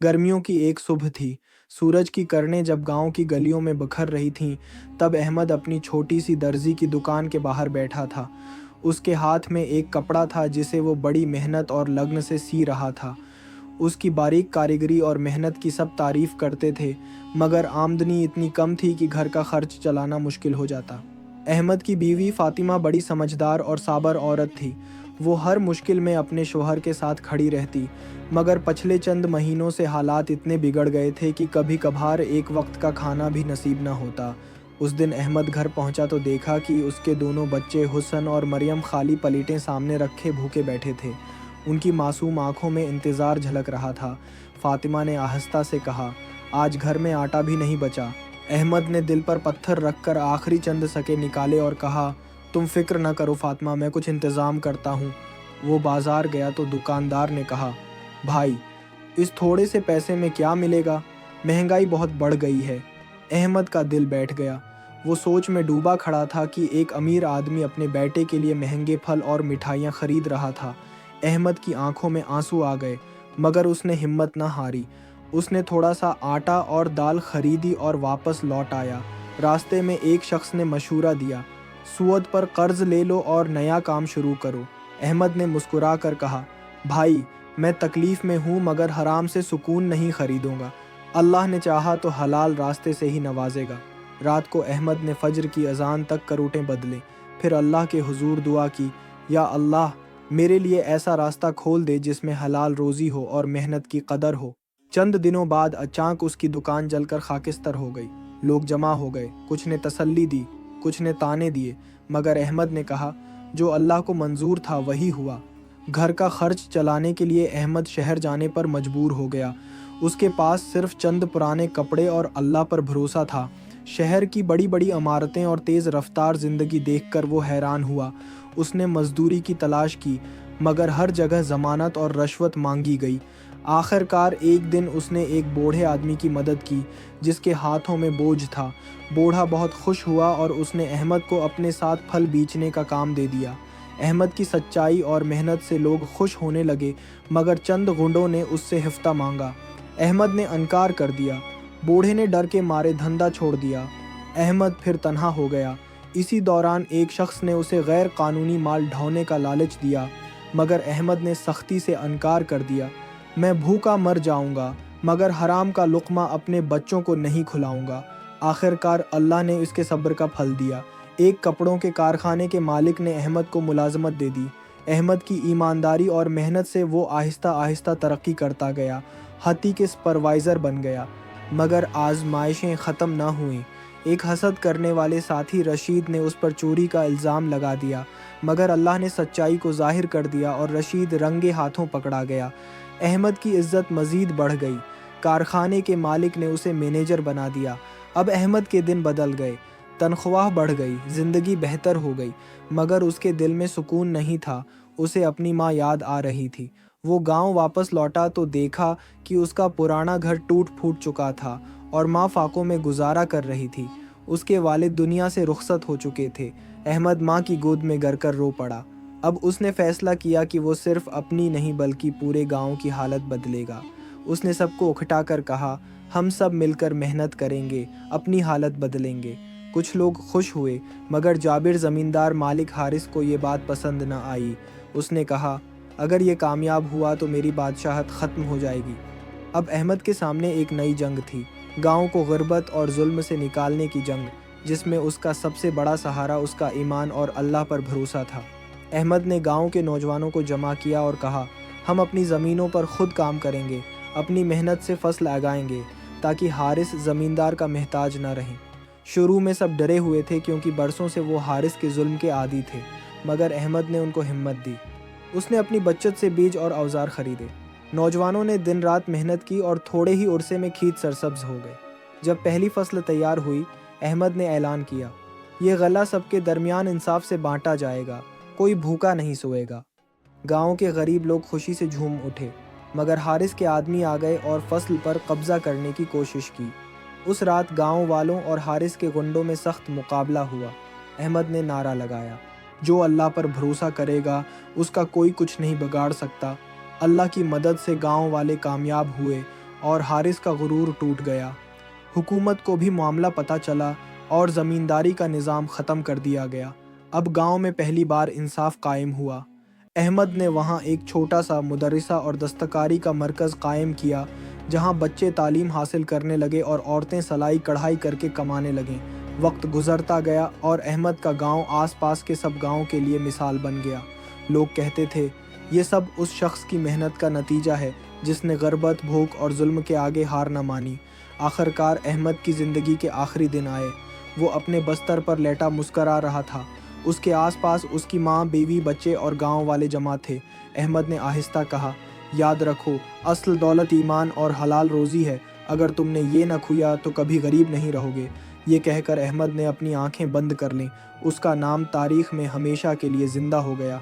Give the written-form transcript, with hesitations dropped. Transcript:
गर्मियों की एक सुबह थी। सूरज की किरणें जब गांव की गलियों में बिखर रही थीं, तब अहमद अपनी छोटी सी दर्जी की दुकान के बाहर बैठा था। उसके हाथ में एक कपड़ा था जिसे वो बड़ी मेहनत और लगन से सी रहा था। उसकी बारीक कारीगरी और मेहनत की सब तारीफ करते थे, मगर आमदनी इतनी कम थी कि घर का खर्च चलाना मुश्किल हो जाता। अहमद की बीवी फातिमा बड़ी समझदार और साबर औरत थी। वो हर मुश्किल में अपने शोहर के साथ खड़ी रहती, मगर पिछले चंद महीनों से हालात इतने बिगड़ गए थे कि कभी कभार एक वक्त का खाना भी नसीब न होता। उस दिन अहमद घर पहुंचा तो देखा कि उसके दोनों बच्चे हुसन और मरियम खाली प्लेटें सामने रखे भूखे बैठे थे। उनकी मासूम आंखों में इंतज़ार झलक रहा था। फातिमा ने आहिस्ता से कहा, आज घर में आटा भी नहीं बचा। अहमद ने दिल पर पत्थर रखकर आखिरी चंद सके निकाले और कहा, तुम फिक्र न करो फातिमा, मैं कुछ इंतज़ाम करता हूँ। वो बाज़ार गया तो दुकानदार ने कहा, भाई इस थोड़े से पैसे में क्या मिलेगा, महंगाई बहुत बढ़ गई है। अहमद का दिल बैठ गया। वो सोच में डूबा खड़ा था कि एक अमीर आदमी अपने बेटे के लिए महंगे फल और मिठाइयाँ खरीद रहा था। अहमद की आंखों में आंसू आ गए, मगर उसने हिम्मत न हारी। उसने थोड़ा सा आटा और दाल खरीदी और वापस लौट आया। रास्ते में एक शख्स ने मशूरा दिया, सूद पर कर्ज ले लो और नया काम शुरू करो। अहमद ने मुस्कुरा कर कहा, भाई मैं तकलीफ़ में हूँ, मगर हराम से सुकून नहीं खरीदूंगा। अल्लाह ने चाहा तो हलाल रास्ते से ही नवाजेगा। रात को अहमद ने फजर की अजान तक करोटें बदले, फिर अल्लाह के हुजूर दुआ की, या अल्लाह मेरे लिए ऐसा रास्ता खोल दे जिसमें हलाल रोज़ी हो और मेहनत की कदर हो। चंद दिनों बाद अचानक उसकी दुकान जलकर खाकिस्तर हो गई। लोग जमा हो गए, कुछ ने तसल्ली दी, कुछ ने ताने दिए, मगर अहमद ने कहा, जो अल्लाह को मंजूर था वही हुआ। घर का खर्च चलाने के लिए अहमद शहर जाने पर मजबूर हो गया। उसके पास सिर्फ चंद पुराने कपड़े और अल्लाह पर भरोसा था। शहर की बड़ी बड़ी इमारतें और तेज़ रफ्तार ज़िंदगी देखकर वो हैरान हुआ। उसने मजदूरी की तलाश की, मगर हर जगह ज़मानत और रश्वत मांगी गई। आखिरकार एक दिन उसने एक बूढ़े आदमी की मदद की जिसके हाथों में बोझ था। बूढ़ा बहुत खुश हुआ और उसने अहमद को अपने साथ फल बेचने का काम दे दिया। अहमद की सच्चाई और मेहनत से लोग खुश होने लगे, मगर चंद गुंडों ने उससे हिफ्ता मांगा। अहमद ने इनकार कर दिया। बूढ़े ने डर के मारे धंधा छोड़ दिया। अहमद फिर तन्हा हो गया। इसी दौरान एक शख्स ने उसे गैर कानूनी माल ढोने का लालच दिया, मगर अहमद ने सख्ती से इनकार कर दिया। मैं भूखा मर जाऊंगा, मगर हराम का लुक़मा अपने बच्चों को नहीं खिलाऊंगा। आखिरकार अल्लाह ने इसके सब्र का फल दिया। एक कपड़ों के कारखाने के मालिक ने अहमद को मुलाजमत दे दी। अहमद की ईमानदारी और मेहनत से वो आहिस्ता आहिस्ता तरक्की करता गया, हती के सुपरवाइज़र बन गया। मगर आजमाइशें ख़त्म न हुईं। एक हसद करने वाले साथी रशीद ने उस पर चोरी का इल्ज़ाम लगा दिया, मगर अल्लाह ने सच्चाई को ज़ाहिर कर दिया और रशीद रंगे हाथों पकड़ा गया। अहमद की इज़्ज़त मज़ीद बढ़ गई। कारखाने के मालिक ने उसे मैनेजर बना दिया। अब अहमद के दिन बदल गए, तनख्वाह बढ़ गई, ज़िंदगी बेहतर हो गई, मगर उसके दिल में सुकून नहीं था। उसे अपनी माँ याद आ रही थी। वो गांव वापस लौटा तो देखा कि उसका पुराना घर टूट फूट चुका था और माँ फाकों में गुजारा कर रही थी। उसके वालिद दुनिया से रुखसत हो चुके थे। अहमद माँ की गोद में गिर कर रो पड़ा। अब उसने फैसला किया कि वो सिर्फ अपनी नहीं बल्कि पूरे गांव की हालत बदलेगा। उसने सबको उकठा कर कहा, हम सब मिलकर मेहनत करेंगे, अपनी हालत बदलेंगे। कुछ लोग खुश हुए, मगर जाबिर ज़मींदार मालिक हारिस को ये बात पसंद न आई। उसने कहा, अगर ये कामयाब हुआ तो मेरी बादशाहत ख़त्म हो जाएगी। अब अहमद के सामने एक नई जंग थी, गांव को गुर्बत और जुल्म से निकालने की जंग, जिसमें उसका सबसे बड़ा सहारा उसका ईमान और अल्लाह पर भरोसा था। अहमद ने गांव के नौजवानों को जमा किया और कहा, हम अपनी ज़मीनों पर ख़ुद काम करेंगे, अपनी मेहनत से फसल लगाएंगे, ताकि हारिस ज़मींदार का महताज न रहें। शुरू में सब डरे हुए थे क्योंकि बरसों से वो हारिस के जुल्म के आदी थे, मगर अहमद ने उनको हिम्मत दी। उसने अपनी बचत से बीज और औजार खरीदे। नौजवानों ने दिन रात मेहनत की और थोड़े ही उरसे में खेत सरसब्ज हो गए। जब पहली फसल तैयार हुई, अहमद ने ऐलान किया, ये गला सबके दरमियान इंसाफ से बांटा जाएगा, कोई भूखा नहीं सोएगा। गांव के गरीब लोग खुशी से झूम उठे, मगर हारिस के आदमी आ गए और फसल पर कब्जा करने की कोशिश की। उस रात गांव वालों और हारिस के गुंडों में सख्त मुकाबला हुआ। अहमद ने नारा लगाया, जो अल्लाह पर भरोसा करेगा उसका कोई कुछ नहीं बिगाड़ सकता। अल्लाह की मदद से गांव वाले कामयाब हुए اور حارث کا غرور ٹوٹ گیا۔ حکومت کو بھی معاملہ پتہ چلا اور زمینداری کا نظام ختم کر دیا گیا۔ اب گاؤں میں پہلی بار انصاف قائم ہوا۔ احمد نے وہاں ایک چھوٹا سا مدرسہ اور دستکاری کا مرکز قائم کیا، جہاں بچے تعلیم حاصل کرنے لگے اور عورتیں سلائی کڑھائی کر کے کمانے لگیں۔ وقت گزرتا گیا اور احمد کا گاؤں آس پاس کے سب گاؤں کے لیے مثال بن گیا۔ لوگ کہتے تھے، یہ سب اس شخص کی محنت کا نتیجہ ہے جس نے غربت، بھوک اور ظلم کے آگے ہار نہ مانی۔ آخرکار احمد کی زندگی کے آخری دن آئے۔ وہ اپنے بستر پر لیٹا مسکرا رہا تھا۔ اس کے آس پاس اس کی ماں، بیوی، بچے اور گاؤں والے جمع تھے۔ احمد نے آہستہ کہا، یاد رکھو، اصل دولت ایمان اور حلال روزی ہے۔ اگر تم نے یہ نہ کھویا تو کبھی غریب نہیں رہو گے۔ یہ کہہ کر احمد نے اپنی آنکھیں بند کر لیں۔ اس کا نام تاریخ میں ہمیشہ کے لیے زندہ ہو گیا۔